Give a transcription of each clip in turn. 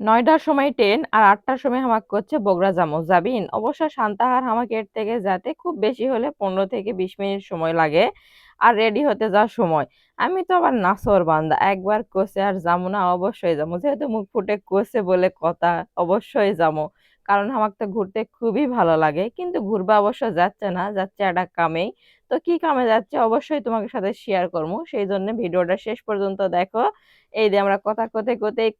৯টার সময় ট্রেন আর ৮টার সময় হামাক করছে বগুড়া যামু। যাবিন? অবশ্য সান্তাহার হামাক এর থেকে যেতে খুব বেশি হলে ১৫ থেকে ২০ মিনিট সময় লাগে। আর রেডি হতে যাওয়ার সময়। আমি তো আবার নাছোড় বান্দা। একবার কইছে আর যামু না অবশ্যই যামু। যেহেতু মুখ ফুটে কইছে বলে কথা অবশ্যই যামু। কারণ হামাক তো ঘুরতে খুবই ভালো লাগে। কিন্তু ঘুরবা অবশ্য যাচ্ছে না, যাচ্ছে একটা কামেই। তো কি কামে যাচ্ছে অবশ্যই তোমাদের সাথে শেয়ার করমু। সেইজন্য ভিডিওটা শেষ পর্যন্ত দেখো। এই যে আমরা কথা কতে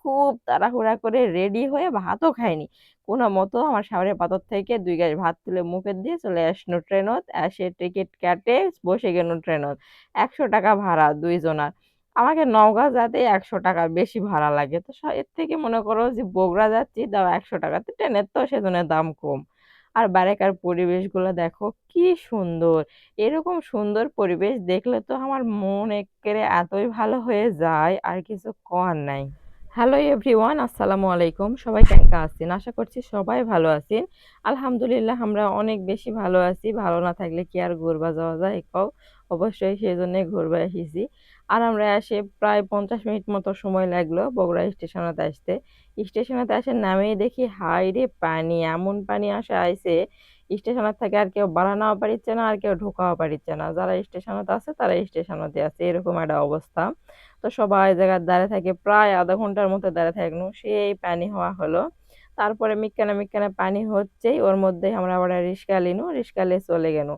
খুব তাড়াহুড়া করে রেডি হয়ে ভাতও খাইনি। কোনমতো আমার শাওয়ারের পাথর থেকে ২ গাছ ভাত তুলে মুখে দিয়ে চলে আসলো ট্রেনত। এসে টিকিট কাটে বসে গেল ট্রেনত। ৳১০০ ভাড়া ২ জনার। আমাকে নওগাঁ যাতে ৳১০০ বেশি ভাড়া লাগে। তো এর থেকে মনে করো যে বগুড়া যাচ্ছি তাও ৳১০০ তে ট্রেনের তো সেজন্য দাম কম। আর বাইরেকার পরিবেশগুলো দেখো কি সুন্দর। এরকম সুন্দর পরিবেশ দেখলে তো আমার মন এক্কেরে এতই ভালো হয়ে যায় আর কিছু কওয়ার নাই। হ্যালো এভরিওয়ান, আসসালামু আলাইকুম। সবাই কেমন আছেন? আশা করছি সবাই ভালো আছেন। আলহামদুলিল্লাহ আমরা অনেক বেশি ভালো আছি। ভালো না থাকলে কি আর ঘুরবা যাওয়া যায় কও? অবশ্যই সেজন্যই ঘুরবা এসেছি। আর আমরা এসে প্রায় ৫০ মিনিট মতো সময় লাগলো বগুড়া স্টেশনেতে আসতে। স্টেশনেতে এসে নামেই দেখি হায়রে পানি! এমন পানি আইছে স্টেশনের থেকে আর কেউ বাড়ানোও পারিচ্ছে না আর কেউ ঢোকাও পারিচ্ছে না। যারা স্টেশনেতে আছে তারা স্টেশনেতে আছে। এরকম একটা অবস্থা। তো সবাই জায়গায় দাঁড়ায় থাকে প্রায় আধা ঘন্টার মতো দাঁড়ায় থাকনু। সেই পানি হওয়া হলো। তারপরে মিক্কানে পানি হচ্ছেই ওর মধ্যেই আমরা আবার রিক্সা লিনু। রিক্সা লিয়ে চলে গেনু।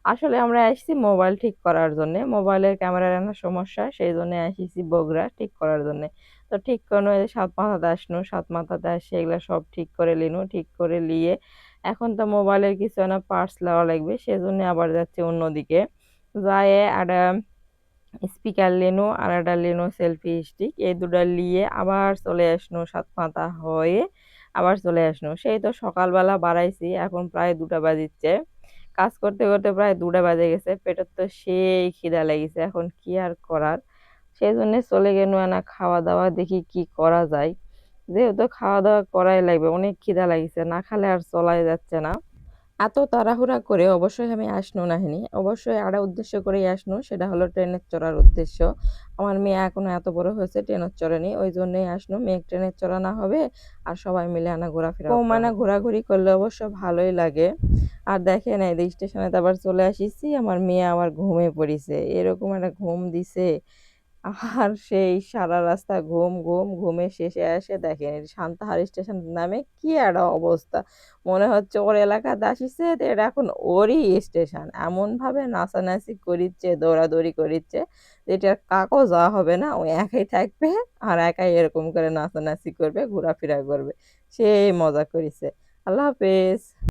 আসলে আমরা আসছি মোবাইল ঠিক করার জন্যে। মোবাইলের ক্যামেরার একটা সমস্যা। সেইজন্য আসিছি বগুড়া ঠিক করার জন্যে। তো ঠিক কোনো এই সাতমাথাতে আসনু। সাতমাথাতে এসে এগুলা সব ঠিক করে লিনু। ঠিক করে লিয়ে এখন তো মোবাইলের কিছু না পার্টস লওয়া লাগবে। সেজন্য আবার যাচ্ছি অন্যদিকে। যায়ে একটা স্পিকার লিনু আর একটা লিনু সেলফি স্টিক। এই ২ টা লিয়ে আবার চলে আসনু সাতমাথা হয়ে আবার চলে আসনু। সেই তো সকালবেলা বাড়াইছি এখন প্রায় ২টা বাজিচ্ছে। কাজ করতে প্রায় ২টা বেজে গেছে। পেটের তো সেই খিদা লেগেছে। এখন কি আর করার? সেজন্য চলে গেনু এনা খাওয়া-দাওয়া দেখি কি করা যায়। যেহেতু খাওয়া-দাওয়া করাই লাগবে। অনেক খিদা লাগিছে। না খালে আর চলাই যাচ্ছে না। এত তাড়াহুড়া করে অবশ্যই আমি আসনু নাহিনী। অবশ্যই আরেকটা উদ্দেশ্য করেই আসনু। সেটা হলো ট্রেনে চড়ার উদ্দেশ্য। আমার মেয়ে এখনো এত বড় হয়েছে ট্রেনে চড়েনি। ওইজন্যই আসনু। মেয়ে ট্রেনে চড়ানো হবে আর সবাই মিলে ঘোরাফেরা করব। ঘোরাঘুরি করলে অবশ্য ভালোই লাগে। আর দেখেন এই যে স্টেশনেতে আবার চলে আসিছি। আমার মেয়ে আবার ঘুমিয়ে পড়িছে। এরকম একটা ঘুম দিছে। আর সেই সারা রাস্তা ঘুমের শেষে এসে দেখেন সান্তাহার স্টেশন নামে কি একটা অবস্থা। মনে হচ্ছে ওর এলাকাতে আসিছে তো এটা এখন ওরই স্টেশন। এমনভাবে নাচানাচি করিচ্ছে, দৌড়াদৌড়ি করিচ্ছে যেটার কাকও যাওয়া হবে না। ও একাই থাকবে আর একাই এরকম করে নাচানাচি করবে, ঘোরাফেরা করবে। সেই মজা করিছে। আল্লাহ হাফেজ।